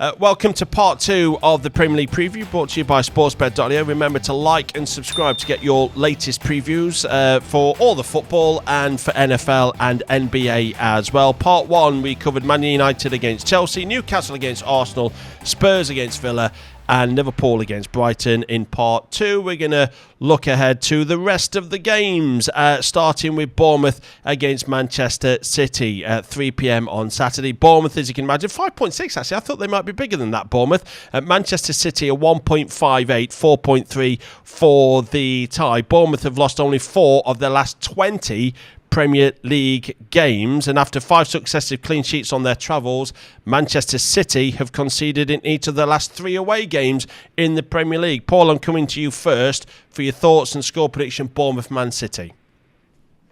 Welcome to part 2 of the Premier League preview, brought to you by sportsbet.io. Remember to like and subscribe to get your latest previews for all the football and for NFL and NBA as well. Part 1, we covered Man United against Chelsea, Newcastle against Arsenal, Spurs against Villa, and Liverpool against Brighton. In part 2, we're going to look ahead to the rest of the games, starting with Bournemouth against Manchester City at 3 p.m. on Saturday. Bournemouth, as you can imagine, 5.6 actually. I thought they might be bigger than that, Bournemouth. Manchester City, a 1.58, 4.3 for the tie. Bournemouth have lost only 4 of their last 20 Premier League games, and after 5 successive clean sheets on their travels, Manchester City have conceded in each of their last 3 away games in the Premier League. Paul, I'm coming to you first for your thoughts and score prediction. Bournemouth-Man City.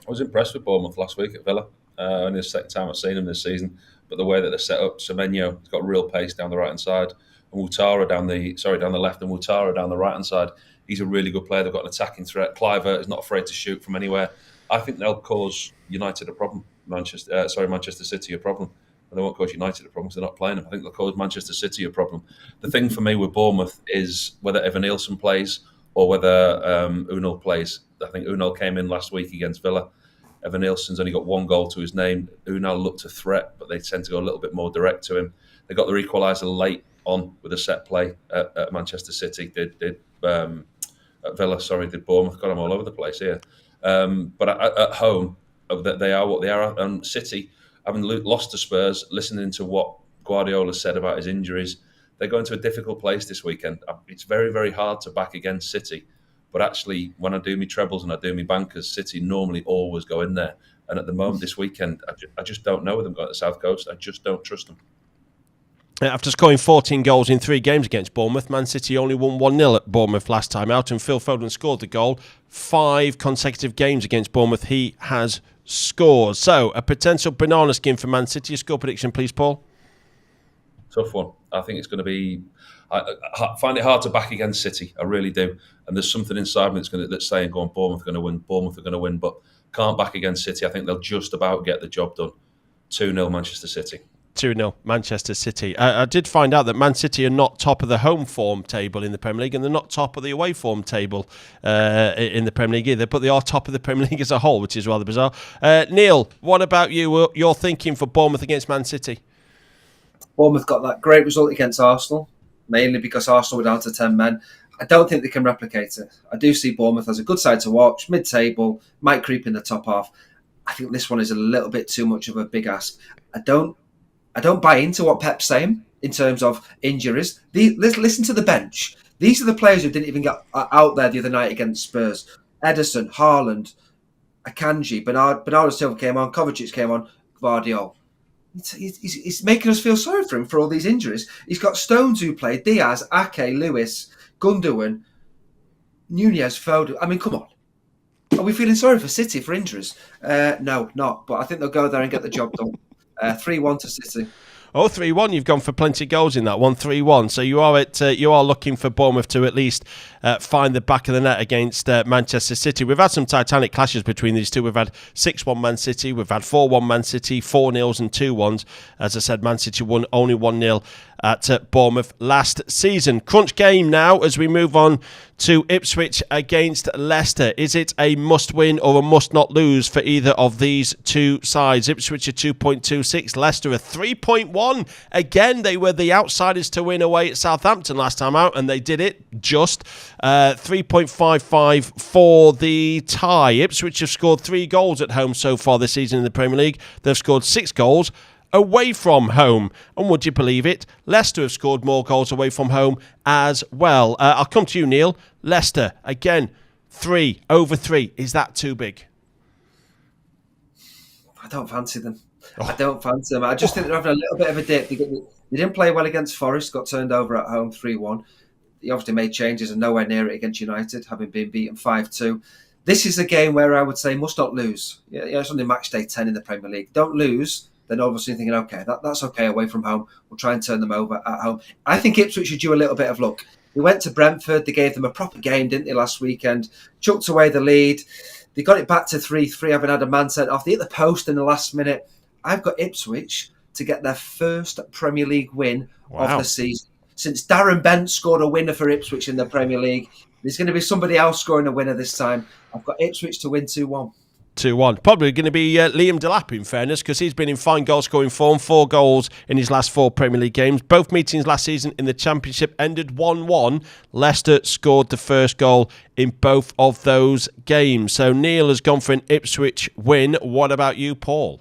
I was impressed with Bournemouth last week at Villa. Only the second time I've seen them this season, but the way that they're set up, Semenyo's got real pace down the right hand side, and Ouattara down the left, and Ouattara down the right hand side. He's a really good player. They've got an attacking threat. Kluivert is not afraid to shoot from anywhere. I think they'll cause United a problem. Manchester City a problem. And they won't cause United a problem because they're not playing them. I think they'll cause Manchester City a problem. The thing for me with Bournemouth is whether Evan Nielsen plays or whether Unal plays. I think Unal came in last week against Villa. Evan Nielsen's only got 1 goal to his name. Unal looked a threat, but they tend to go a little bit more direct to him. They got their equaliser late on with a set play at Manchester City. Did Villa, did Bournemouth. Got them all over the place here. But at home, they are what they are. And City, having lost to Spurs, listening to what Guardiola said about his injuries, they're going to a difficult place this weekend. It's very, very hard to back against City. But actually, when I do my trebles and I do my bankers, City normally always go in there. And at the moment, this weekend, I just don't know with them going to the South Coast. I just don't trust them. After scoring 14 goals in 3 games against Bournemouth, Man City only won 1-0 at Bournemouth last time out, and Phil Foden scored the goal. 5 consecutive games against Bournemouth he has scored. So, a potential banana skin for Man City. A score prediction, please, Paul? Tough one. I think it's going to be... I find it hard to back against City. I really do. And there's something inside me that's saying, go on, Bournemouth are going to win. Bournemouth are going to win, but can't back against City. I think they'll just about get the job done. 2-0 Manchester City. 2-0 Manchester City. I did find out that Man City are not top of the home form table in the Premier League, and they're not top of the away form table in the Premier League either, but they are top of the Premier League as a whole, which is rather bizarre. Neil, what about you? You're thinking for Bournemouth against Man City? Bournemouth got that great result against Arsenal, mainly because Arsenal were down to 10 men. I don't think they can replicate it. I do see Bournemouth as a good side to watch, mid-table, might creep in the top half. I think this one is a little bit too much of a big ask. I don't buy into what Pep's saying in terms of injuries. Listen to the bench. These are the players who didn't even get out there the other night against Spurs. Ederson, Haaland, Akanji, Bernardo Silva came on, Kovacic came on, Gvardiol. He's making us feel sorry for him for all these injuries. He's got Stones who played, Diaz, Ake, Lewis, Gundogan, Nunez, Foden. I mean, come on. Are we feeling sorry for City for injuries? No, not. But I think they'll go there and get the job done. 3-1 to City. Oh, 3-1. You've gone for plenty of goals in that one. 3-1. So you are looking for Bournemouth to at least find the back of the net against Manchester City. We've had some titanic clashes between these two. We've had 6-1 Man City. We've had 4-1 Man City, 4-0s and 2-1s. As I said, Man City won only 1-0 at Bournemouth last season. Crunch game now as we move on to Ipswich against Leicester. Is it a must-win or a must-not-lose for either of these two sides? Ipswich are 2.26, Leicester are 3.1. Again, they were the outsiders to win away at Southampton last time out, and they did it just. 3.55 for the tie. Ipswich have scored 3 goals at home so far this season in the Premier League. They've scored 6 goals away from home. And would you believe it? Leicester have scored more goals away from home as well. I'll come to you, Neil. Leicester, again, 3 over 3. Is that too big? I don't fancy them. I don't fancy them. I just think they're having a little bit of a dip. They didn't play well against Forest, got turned over at home 3-1. He obviously made changes and nowhere near it against United, having been beaten 5-2. This is a game where I would say must not lose. Yeah, it's only Matchday 10 in the Premier League. Don't lose, then obviously thinking, okay, that's okay away from home. We'll try and turn them over at home. I think Ipswich should do a little bit of luck. They went to Brentford. They gave them a proper game, didn't they, last weekend? Chucked away the lead. They got it back to 3-3, having had a man sent off. They hit the post in the last minute. I've got Ipswich to get their first Premier League win of the season. Since Darren Bent scored a winner for Ipswich in the Premier League, there's going to be somebody else scoring a winner this time. I've got Ipswich to win 2-1. 2-1. Probably going to be Liam Delap, in fairness, because he's been in fine goal-scoring form. 4 goals in his last 4 Premier League games. Both meetings last season in the Championship ended 1-1. Leicester scored the first goal in both of those games. So Neil has gone for an Ipswich win. What about you, Paul?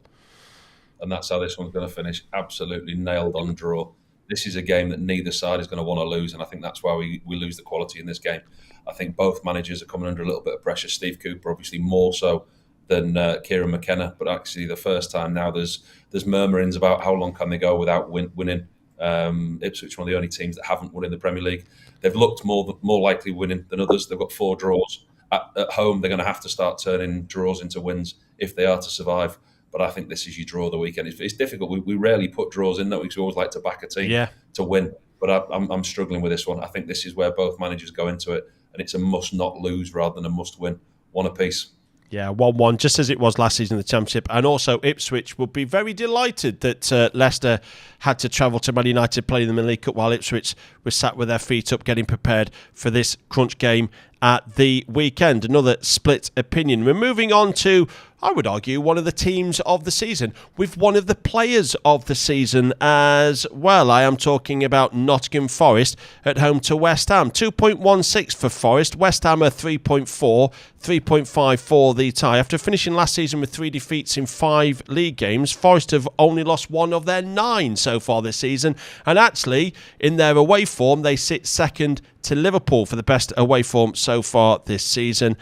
And that's how this one's going to finish. Absolutely nailed on draw. This is a game that neither side is going to want to lose, and I think that's why we lose the quality in this game. I think both managers are coming under a little bit of pressure. Steve Cooper, obviously, more so than Kieran McKenna, but actually the first time now there's murmurings about how long can they go without winning. Ipswich are one of the only teams that haven't won in the Premier League. They've looked more likely winning than others. They've got 4 draws. At home, they're going to have to start turning draws into wins if they are to survive. But I think this is your draw of the weekend. It's difficult. We rarely put draws in, though, because we always like to back a team to win. But I'm struggling with this one. I think this is where both managers go into it, and it's a must not lose rather than a must win. 1 apiece. Yeah, 1-1, just as it was last season in the Championship. And also Ipswich would be very delighted that Leicester had to travel to Man United playing them in the League Cup while Ipswich was sat with their feet up getting prepared for this crunch game at the weekend. Another split opinion. We're moving on to, I would argue, one of the teams of the season with one of the players of the season as well. I am talking about Nottingham Forest at home to West Ham. 2.16 for Forest. West Ham are 3.4, 3.5 for the tie. After finishing last season with 3 defeats in 5 league games, Forest have only lost 1 of their 9 so far this season. And actually, in their away form, they sit second to Liverpool for the best away form so far this season.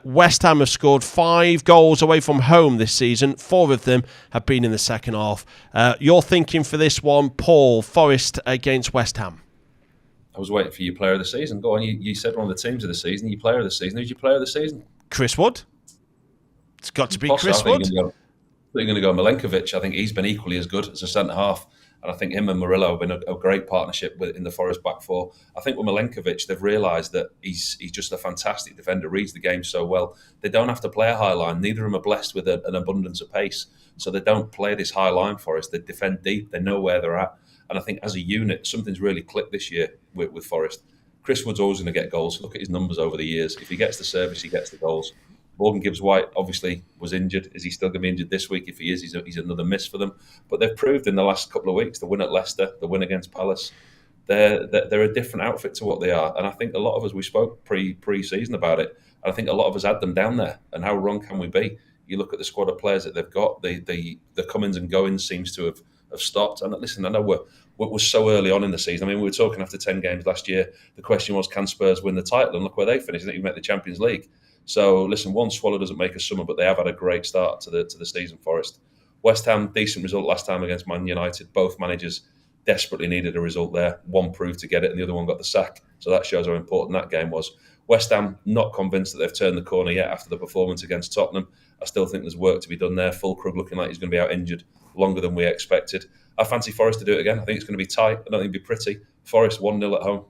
West Ham have scored 5 goals away from home this season. 4 of them have been in the second half. Your thinking for this one, Paul, Forest against West Ham? I was waiting for your player of the season. Go on, you said one of the teams of the season. Your player of the season. Who's your player of the season? Chris Wood. It's got to be Chris Wood. I think you're going to go Milenkovic. I think he's been equally as good as a centre-half. And I think him and Murillo have been a great partnership in the Forest back four. I think with Milenkovic, they've realised that he's just a fantastic defender, reads the game so well. They don't have to play a high line. Neither of them are blessed with an abundance of pace. So they don't play this high line for us. They defend deep. They know where they're at. And I think as a unit, something's really clicked this year with Forest. Chris Wood's always going to get goals. Look at his numbers over the years. If he gets the service, he gets the goals. Morgan Gibbs-White obviously was injured. Is he still going to be injured this week? If he is, he's another miss for them. But they've proved in the last couple of weeks, the win at Leicester, the win against Palace, they're a different outfit to what they are. And I think a lot of us, we spoke pre-season about it, and I think a lot of us had them down there. And how wrong can we be? You look at the squad of players that they've got, the comings and goings seems to have stopped. And listen, I know we're so early on in the season. I mean, we were talking after 10 games last year. The question was, can Spurs win the title? And look where they finished. They didn't even make the Champions League. So, listen, one swallow doesn't make a summer, but they have had a great start to the season, Forest. West Ham, decent result last time against Man United. Both managers desperately needed a result there. One proved to get it and the other one got the sack. So that shows how important that game was. West Ham, not convinced that they've turned the corner yet after the performance against Tottenham. I still think there's work to be done there. Fulkrug looking like he's going to be out injured longer than we expected. I fancy Forest to do it again. I think it's going to be tight. I don't think it'll be pretty. Forest 1-0 at home.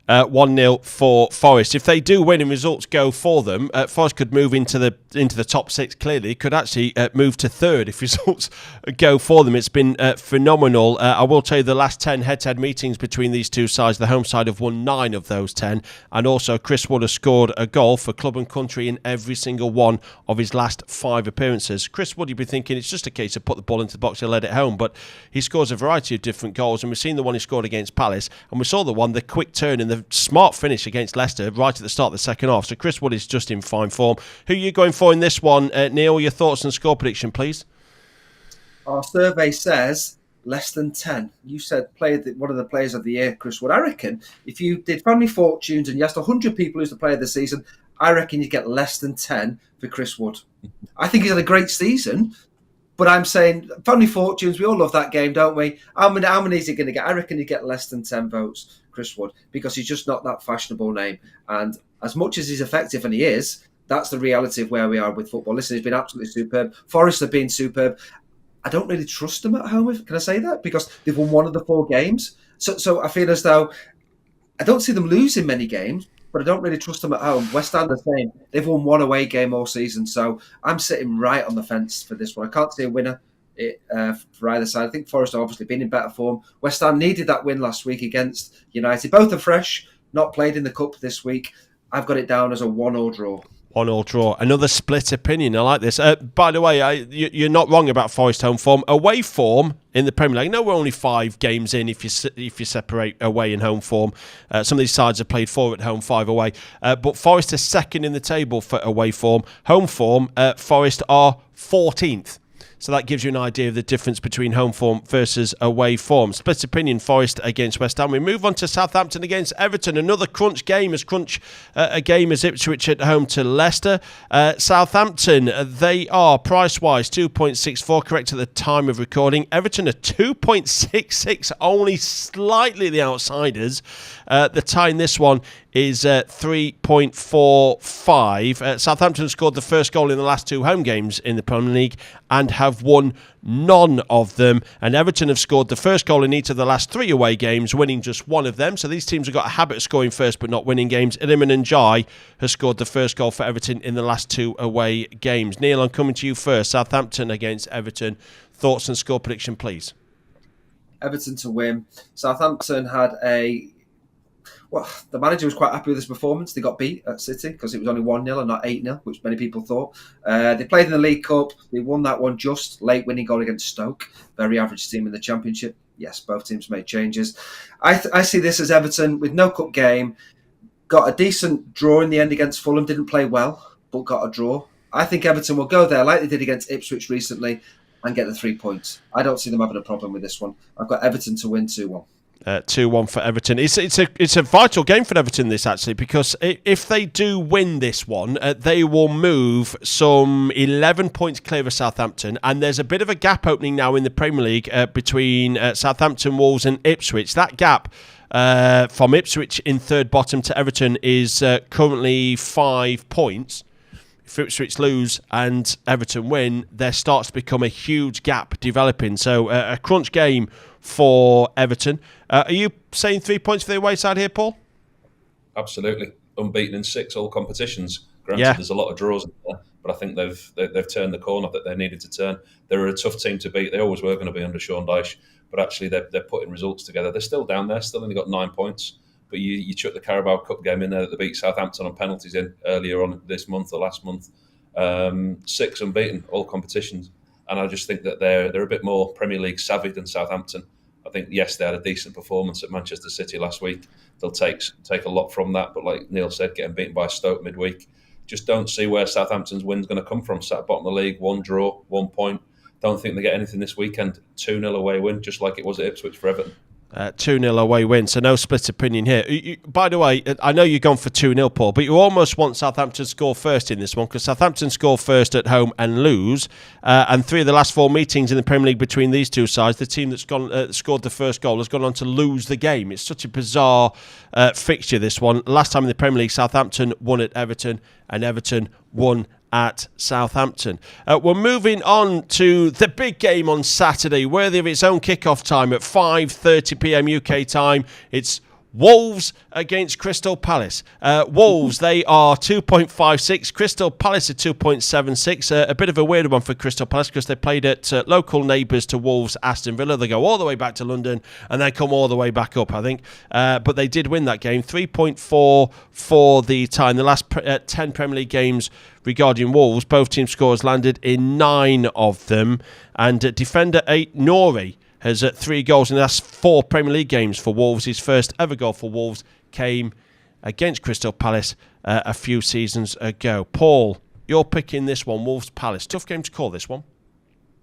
1-0 for Forest. If they do win and results go for them, Forest could move into the top 6 clearly. Could actually move to 3rd if results go for them. It's been phenomenal. I will tell you the last 10 head-to-head meetings between these two sides, the home side have won 9 of those 10. And also Chris Wood has scored a goal for club and country in every single one of his last 5 appearances. Chris Wood, you'd be thinking it's just a case of put the ball into the box and let it home. But he scores a variety of different goals. And we've seen the one he scored against Palace. And we saw the quick turn and the smart finish against Leicester right at the start of the second half. So Chris Wood is just in fine form. Who are you going for in this one, Neil? Your thoughts and score prediction, please. Our survey says less than 10. You said one of the players of the year, Chris Wood. I reckon if you did family fortunes and you asked 100 people who's the player of the season, I reckon you'd get less than 10 for Chris Wood. I think he's had a great season. But I'm saying, family fortunes, we all love that game, don't we? How many is he going to get? I reckon he'd get less than 10 votes, Chris Wood, because he's just not that fashionable name. And as much as he's effective, and he is, that's the reality of where we are with football. Listen, he's been absolutely superb. Forest have been superb. I don't really trust them at home, can I say that? Because they've won 1 of the 4 games. So I feel as though I don't see them losing many games, but I don't really trust them at home. West Ham the same. They've won 1 away game all season, so I'm sitting right on the fence for this one. I can't see a winner for either side. I think Forest have obviously been in better form. West Ham needed that win last week against United. Both are fresh, not played in the Cup this week. I've got it down as a 1-1 draw. 1-1 draw. Another split opinion. I like this. By the way, you're not wrong about Forest home form. Away form in the Premier League. I know we're only 5 games in if you separate away and home form. Some of these sides have played 4 at home, 5 away. But Forest are second in the table for away form. Home form, Forest are 14th. So that gives you an idea of the difference between home form versus away form. Split opinion, Forest against West Ham. We move on to Southampton against Everton. Another crunch game as Ipswich at home to Leicester. Southampton, they are price-wise 2.64, correct at the time of recording. Everton are 2.66, only slightly the outsiders. The tie in this one is 3.45. Southampton scored the first goal in the last 2 home games in the Premier League and have won none of them. And Everton have scored the first goal in each of the last 3 away games, winning just 1 of them. So these teams have got a habit of scoring first but not winning games. Iliman Ndiaye has scored the first goal for Everton in the last 2 away games. Neil, I'm coming to you first. Southampton against Everton. Thoughts and score prediction, please. Everton to win. Southampton had the manager was quite happy with his performance. They got beat at City because it was only 1-0 and not 8-0, which many people thought. They played in the League Cup. They won that one just. Late winning goal against Stoke. Very average team in the Championship. Yes, both teams made changes. I see this as Everton with no cup game. Got a decent draw in the end against Fulham. Didn't play well, but got a draw. I think Everton will go there like they did against Ipswich recently and get the 3 points. I don't see them having a problem with this one. I've got Everton to win 2-1. 2-1 for Everton. It's a vital game for Everton, this, actually, because if they do win this one, they will move some 11 points clear of Southampton, and there's a bit of a gap opening now in the Premier League between Southampton, Wolves and Ipswich. That gap from Ipswich in third bottom to Everton is currently 5 points. If Ipswich lose and Everton win, there starts to become a huge gap developing. So a crunch game for Everton. Are you saying 3 points for the away side here, Paul? Absolutely. Unbeaten in 6 all competitions. Granted, There's a lot of draws in there, but I think they've turned the corner that they needed to turn. They're a tough team to beat. They always were going to be under Sean Dyche, but actually they're putting results together. They're still down there, still only got 9 points. But you chuck the Carabao Cup game in there that they beat Southampton on penalties in earlier on this month or last month. 6 unbeaten, all competitions. And I just think that they're a bit more Premier League savvy than Southampton. I think, yes, they had a decent performance at Manchester City last week. They'll take a lot from that. But like Neil said, getting beaten by Stoke midweek, just don't see where Southampton's win's going to come from. Sat bottom of the league, 1 draw, 1 point. Don't think they get anything this weekend. 2-0 away win, just like it was at Ipswich for Everton. 2-0 away win, so no split opinion here. By the way, I know you're gone for 2-0, Paul, but you almost want Southampton to score first in this one, because Southampton score first at home and lose, and 3 of the last 4 meetings in the Premier League between these two sides, the team that's scored the first goal has gone on to lose the game. It's such a bizarre fixture, this one. Last time in the Premier League, Southampton won at Everton, and Everton won at Southampton. We're moving on to the big game on Saturday, worthy of its own kickoff time at 5:30 p.m. UK time. It's Wolves against Crystal Palace. Wolves, they are 2.56. Crystal Palace are 2.76. A bit of a weird one for Crystal Palace because they played at local neighbours to Wolves, Aston Villa. They go all the way back to London and they come all the way back up, I think. But they did win that game. 3.4 for the tie. In the last 10 Premier League games regarding Wolves, both team scores landed in 9 of them. And defender 8, Nori, has 3 goals in the last 4 Premier League games for Wolves. His first ever goal for Wolves came against Crystal Palace a few seasons ago. Paul, you're picking this one, Wolves Palace. Tough game to call, this one.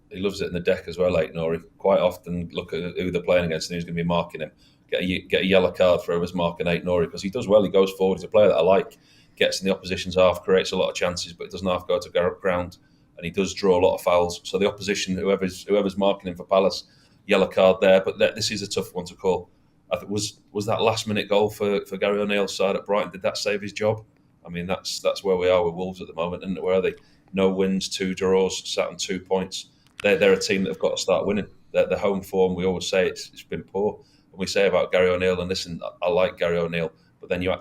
He loves it in the deck as well, like Nori. Quite often look at who they're playing against and who's going to be marking him. Get a yellow card for whoever's marking 8 Nori, because he does well. He goes forward. He's a player that I like. Gets in the opposition's half, creates a lot of chances, but it doesn't have to go to ground. And he does draw a lot of fouls. So the opposition, whoever's marking him for Palace, yellow card there, but this is a tough one to call. I think was that last minute goal for Gary O'Neill's side at Brighton, did that save his job? I mean, that's where we are with Wolves at the moment, isn't it? Where are they? No wins, 2 draws, sat on 2 points. They're a team that have got to start winning. Their home form, we always say it's been poor. And we say about Gary O'Neill, and listen, I like Gary O'Neill, but then you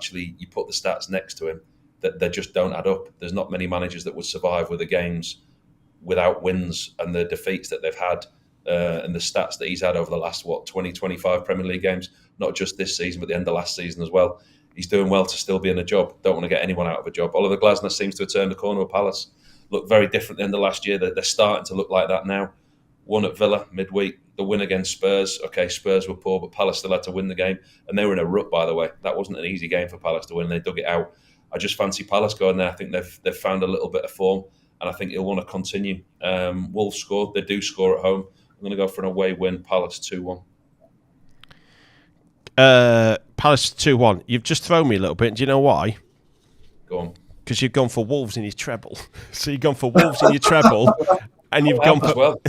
put the stats next to him, that they just don't add up. There's not many managers that would survive with the games without wins and the defeats that they've had and the stats that he's had over the last, 20, 25 Premier League games, not just this season, but the end of last season as well. He's doing well to still be in a job. Don't want to get anyone out of a job. Oliver Glasner seems to have turned the corner with Palace. Looked very different at the end of last year. They're starting to look like that now. Won at Villa midweek. The win against Spurs. Okay, Spurs were poor, but Palace still had to win the game. And they were in a rut, by the way. That wasn't an easy game for Palace to win. They dug it out. I just fancy Palace going there. I think they've found a little bit of form, and I think he'll want to continue. Wolves scored. They do score at home. I'm going to go for an away win. Palace 2-1. Palace 2-1. You've just thrown me a little bit. Do you know why? Go on. Because you've gone for Wolves in your treble. So you've gone for Wolves in your treble, and you've gone for. Well.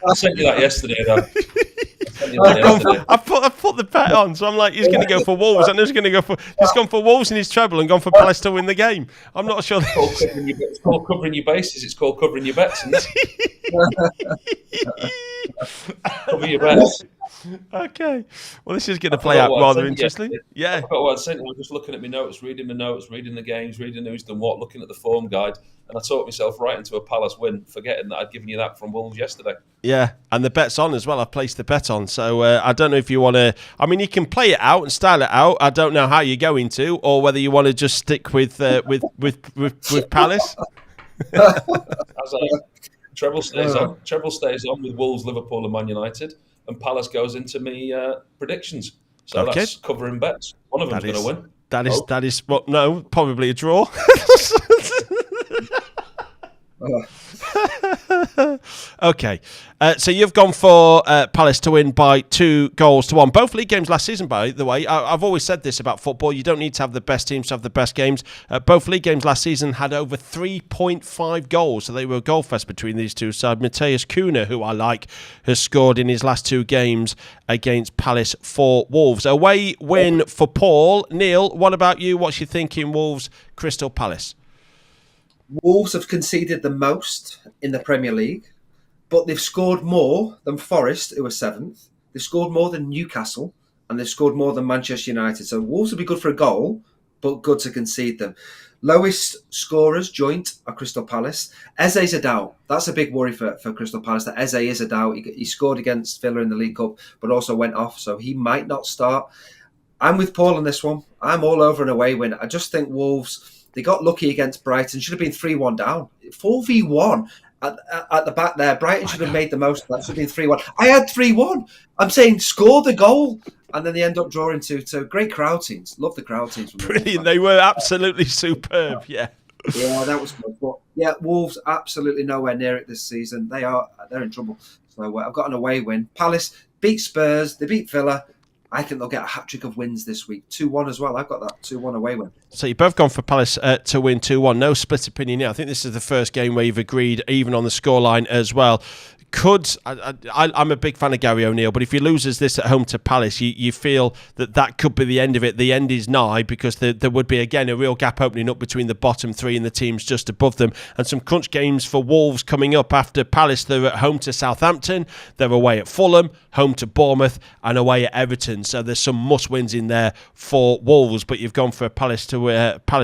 I sent you that yesterday, though. I put the bet on, so I'm like, he's going to go for Wolves, and he's going to go for. He's gone for Wolves in his treble and gone for Palace to win the game. I'm not sure. It's called covering your bases. It's called covering your bets, isn't it? Cover your bets. Okay. Well, this is going to play out rather interestingly. Yeah. I forgot what I sent you. I was just looking at my notes, reading the games, reading who's done what, looking at the form guide, and I talked myself right into a Palace win, forgetting that I'd given you that from Wolves yesterday. Yeah, and the bet's on as well. I've placed the bet on, so I don't know if you want to. I mean, you can play it out and style it out. I don't know how you're going to, or whether you want to just stick with Palace. Treble stays on. Treble stays on with Wolves, Liverpool, and Man United, and Palace goes into me predictions. So that's covering bets. One of them's going to win. That is. Well, no, probably a draw. Okay, so you've gone for Palace to win by 2-1. Both league games last season, by the way. I've always said this about football. You don't need to have the best teams to have the best games. Both league games last season had over 3.5 goals, so they were a goal fest between these two sides. Matheus Cunha, who I like, has scored in his last two games against Palace for Wolves. Away win for Paul. Neil, what about you? What's your thinking, Wolves, Crystal Palace? Wolves have conceded the most in the Premier League, but they've scored more than Forest, who are 7th. They've scored more than Newcastle, and they've scored more than Manchester United. So Wolves will be good for a goal, but good to concede them. Lowest scorers joint are Crystal Palace. Eze's a doubt. That's a big worry for Crystal Palace, that Eze is a doubt. He scored against Villa in the League Cup, but also went off, so he might not start. I'm with Paul on this one. I'm all over an away win. I just think Wolves... They got lucky against Brighton. Should have been 3-1 down. 4v1 at the back there. Brighton should have made the most of that. Should have been 3-1. I had 3-1. I'm saying score the goal. And then they end up drawing 2-2. Great crowd teams. Love the crowd teams. Brilliant. They were absolutely superb. Yeah. Yeah, that was good. But yeah, Wolves absolutely nowhere near it this season. They're in trouble. So I've got an away win. Palace beat Spurs. They beat Villa. I think they'll get a hat-trick of wins this week. 2-1 as well. I've got that 2-1 away win. So you've both gone for Palace to win 2-1. No split opinion here. I think this is the first game where you've agreed even on the scoreline as well. I'm a big fan of Gary O'Neill, but if he loses this at home to Palace, you feel that could be the end of it. The end is nigh, because there would be, again, a real gap opening up between the bottom three and the teams just above them. And some crunch games for Wolves coming up after Palace. They're at home to Southampton, they're away at Fulham, home to Bournemouth, and away at Everton. So there's some must-wins in there for Wolves, but you've gone for a Palace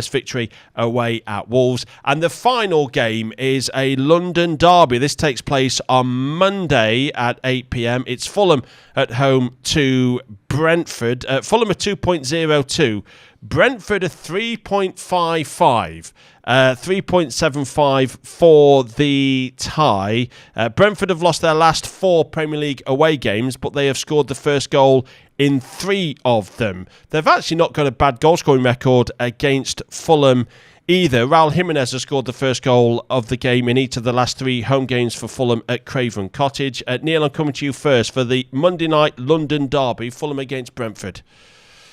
victory away at Wolves. And the final game is a London derby. This takes place on Monday at 8 p.m. It's Fulham at home to Brentford. Fulham are 2.02. Brentford are 3.55. 3.75 for the tie. Brentford have lost their last 4 Premier League away games, but they have scored the first goal in 3 of them. They've actually not got a bad goal-scoring record against Fulham either. Raul Jimenez has scored the first goal of the game in each of the last 3 home games for Fulham at Craven Cottage. Neil, I'm coming to you first for the Monday night London derby, Fulham against Brentford.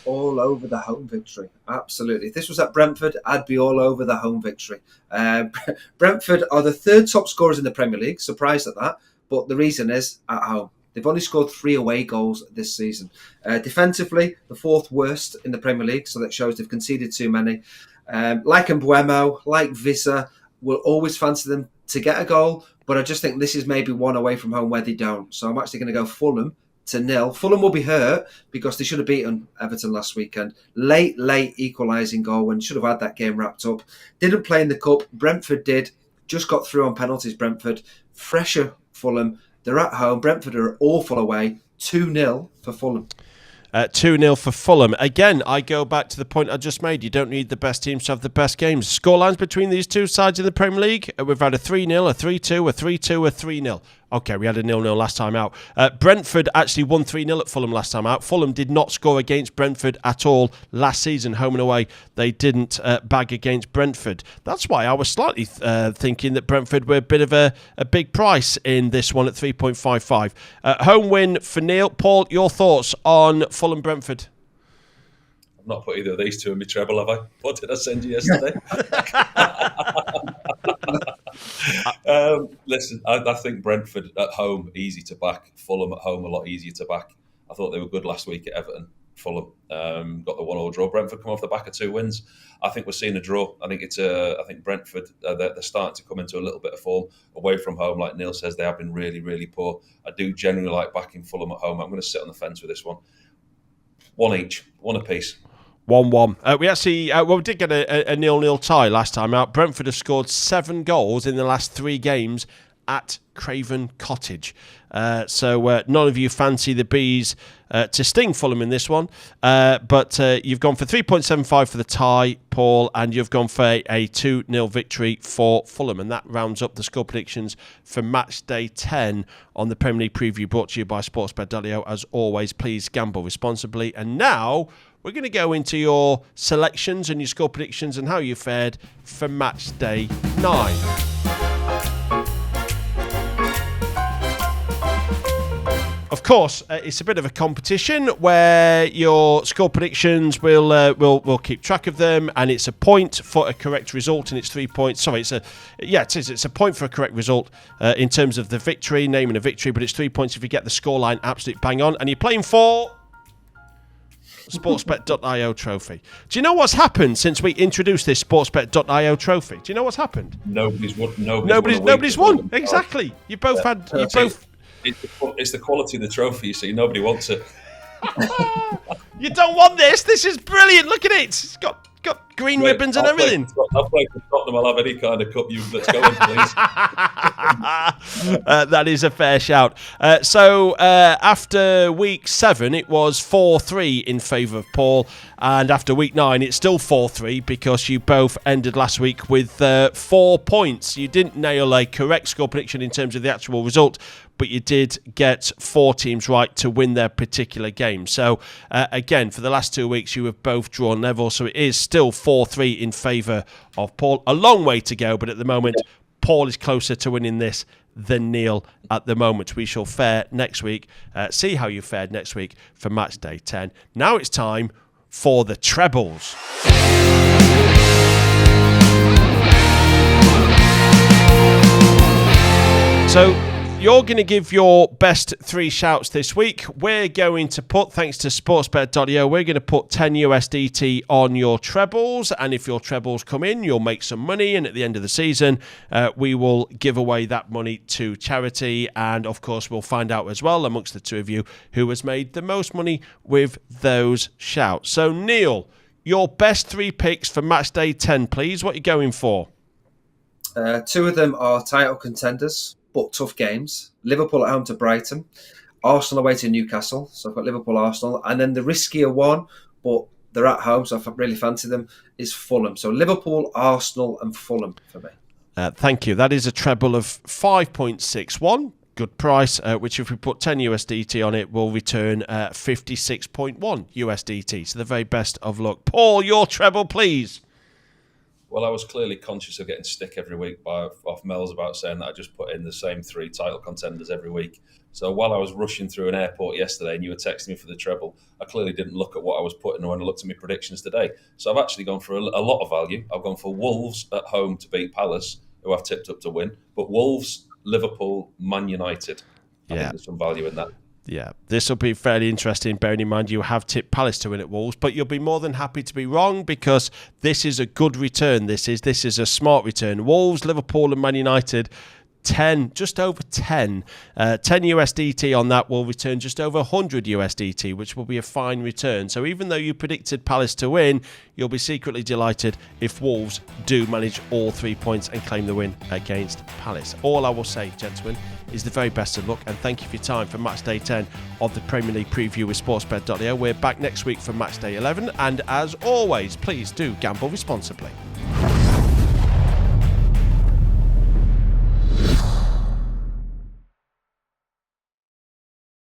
All over the home victory. Absolutely. If this was at Brentford, I'd be all over the home victory. Brentford are the 3rd top scorers in the Premier League. Surprised at that. But the reason is at home. They've only scored 3 away goals this season. Defensively, the 4th worst in the Premier League. So that shows they've conceded too many. Like Mbuemo, like Vissa, will always fancy them to get a goal. But I just think this is maybe one away from home where they don't. So I'm actually going to go Fulham to 0. Fulham will be hurt because they should have beaten Everton last weekend. Late equalising goal and should have had that game wrapped up. Didn't play in the Cup. Brentford did. Just got through on penalties, Brentford. Fresher Fulham. They're at home. Brentford are awful away. 2-0 for Fulham. 2-0 for Fulham. Again, I go back to the point I just made. You don't need the best teams to have the best games. Scorelines between these two sides in the Premier League. We've had a 3-0, a 3-2, a 3-2, a 3-0. Okay, we had a 0-0 last time out. Brentford actually won 3-0 at Fulham last time out. Fulham did not score against Brentford at all last season, home and away. They didn't bag against Brentford. That's why I was slightly thinking that Brentford were a bit of a big price in this one at 3.55. Home win for Neil. Paul, your thoughts on Fulham-Brentford? I've not put either of these two in my treble, have I? What did I send you yesterday? Listen, I think Brentford at home, easy to back. Fulham at home, a lot easier to back. I thought they were good last week at Everton. Fulham got the 1-1 draw. Brentford come off the back of 2 wins. I think we're seeing a draw. I think Brentford, they're starting to come into a little bit of form away from home. Like Neil says, they have been really, really poor. I do generally like backing Fulham at home. I'm going to sit on the fence with this one. One each, one apiece. 1-1. We did get a 0-0 tie last time out. Brentford have scored 7 goals in the last 3 games at Craven Cottage. So none of you fancy the Bees to sting Fulham in this one. But you've gone for 3.75 for the tie, Paul, and you've gone for a 2-0 victory for Fulham. And that rounds up the score predictions for Matchday 10 on the Premier League preview, brought to you by Sportsbet.io. As always, please gamble responsibly. And now we're going to go into your selections and your score predictions and how you fared for Matchday 9. Of course, it's a bit of a competition where your score predictions will keep track of them, and it's a point for a correct result, and it's 3 points. Sorry, it's a point for a correct result in terms of the victory, naming a victory, but it's 3 points if you get the scoreline absolutely bang on, and you're playing for Sportsbet.io trophy. Do you know what's happened since we introduced this Sportsbet.io trophy? Do you know what's happened? Nobody's won. Nobody's won. Exactly. You both had. You both. It's the quality of the trophy, you see. Nobody wants it. You don't want this. This is brilliant. Look at it. It's got green ribbons and everything. I'll play for Tottenham. I'll have any kind of cup. Let's go in, please. That is a fair shout. So after week 7, it was 4-3 in favour of Paul. And after week 9, it's still 4-3 because you both ended last week with 4 points. You didn't nail a correct score prediction in terms of the actual result, but you did get 4 teams right to win their particular game. So, again, for the last 2 weeks, you have both drawn level. So it is still 4-3 in favour of Paul. A long way to go, but at the moment, Paul is closer to winning this than Neil at the moment. We shall fare next week. See how you fared next week for Matchday 10. Now it's time for the trebles. So you're going to give your best 3 shouts this week. We're going to put, thanks to sportsbet.io, we're going to put 10 USDT on your trebles. And if your trebles come in, you'll make some money. And at the end of the season, we will give away that money to charity. And of course, we'll find out as well amongst the two of you who has made the most money with those shouts. So Neil, your best 3 picks for Matchday 10, please. What are you going for? 2 of them are title contenders, but tough games. Liverpool at home to Brighton, Arsenal away to Newcastle. So I've got Liverpool, Arsenal. And then the riskier one, but they're at home, so I really fancy them, is Fulham. So Liverpool, Arsenal and Fulham for me. Thank you. That is a treble of 5.61. Good price, which if we put 10 USDT on it, will return 56.1 USDT. So the very best of luck. Paul, your treble, please. Well, I was clearly conscious of getting stick every week off Mel's about saying that I just put in the same 3 title contenders every week. So while I was rushing through an airport yesterday and you were texting me for the treble, I clearly didn't look at what I was putting when I looked at my predictions today. So I've actually gone for a lot of value. I've gone for Wolves at home to beat Palace, who I've tipped up to win. But Wolves, Liverpool, Man United. I think there's some value in that. Yeah, this will be fairly interesting, bearing in mind you have tipped Palace to win at Wolves, but you'll be more than happy to be wrong because this is a good return. This is a smart return. Wolves, Liverpool and Man United, 10, just over 10. 10 USDT on that will return just over 100 USDT, which will be a fine return. So even though you predicted Palace to win, you'll be secretly delighted if Wolves do manage all 3 points and claim the win against Palace. All I will say, gentlemen, is the very best of luck, and thank you for your time for Matchday 10 of the Premier League preview with sportsbet.io. We're back next week for Matchday 11, and as always, please do gamble responsibly.